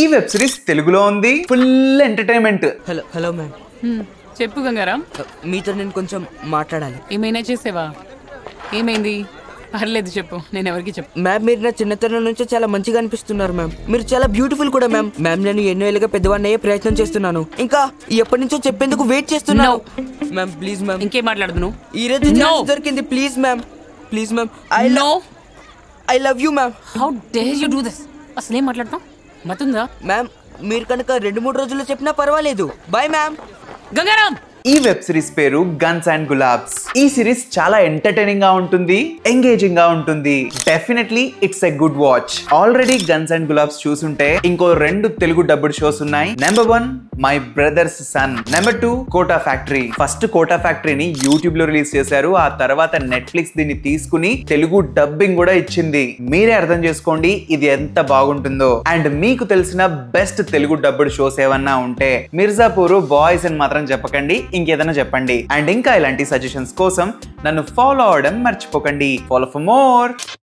ఈ web series తెలుగులో ఉంది, ఫుల్ ఎంటర్టైన్మెంట్. Hello ma'am. చెప్పు గంగారాం. మీతో నేను కొంచెం మాట్లాడాలి. ఏమైనా చేసేవా? ఏమైంది? పర్లేదు చెప్పు, నేను ఎవరికి చెప్పు. మ్యామ్ మీరు నా చిన్నతనం నుంచి చాలా మంచిగా అనిపిస్తున్నారు మ్యామ్. మీరు చాలా బ్యూటిఫుల్ కూడా మ్యామ్. మ్యామ్ నేను ఎన్నో ఏళ్ళుగా పెద్దవాడిని అయ్యే ప్రయత్నం చేస్తున్నాను. ఇంకా ఎప్పటి నుంచో చెప్పేందుకు వెయిట్ చేస్తున్నాను. Ma'am please ma'am. ఇంకేం మాట్లాడదు నువ్వు? ఈ రోజు దొరికింది. Please ma'am, please ma'am. I love you ma'am. How dare you do this? అసలేం మాట్లాడతాం? మతుందా? మ్యామ్ మీరు కనుక 2-3 రోజుల్లో చెప్పినా పర్వాలేదు. Bye ma'am. గంగారాం. ఈ వెబ్ సిరీస్ పేరు గన్స్ అండ్ గులాబ్స్. ఈ సిరీస్ చాలా ఎంటర్టైనింగ్ గా ఉంటుంది, ఎంగేజింగ్ గా ఉంటుంది. Definitely it's a good watch. Already guns and Gulaabs చూసుంటే ఇంకో 2 తెలుగు డబ్బుడ్ షోస్ ఉన్నాయి. Number 1 my brother's son, number 2 Kota factory. First Kota ఫ్యాక్టరీని యూట్యూబ్ లో రిలీజ్ చేశారు, ఆ తర్వాత నెట్ఫ్లిక్స్ దీన్ని తీసుకుని తెలుగు డబ్బింగ్ కూడా ఇచ్చింది. మీరే అర్థం చేసుకోండి ఇది ఎంత బాగుంటుందో. అండ్ మీకు తెలిసిన బెస్ట్ తెలుగు డబ్బుడ్ షోస్ ఏమన్నా ఉంటే మిర్జాపూర్ బాయ్స్ అని మాత్రం చెప్పకండి, ఇంకేదైనా చెప్పండి. అండ్ ఇంకా ఇలాంటి సజెషన్స్ కోసం నన్ను ఫాలో అవడం మర్చిపోకండి. Follow for more.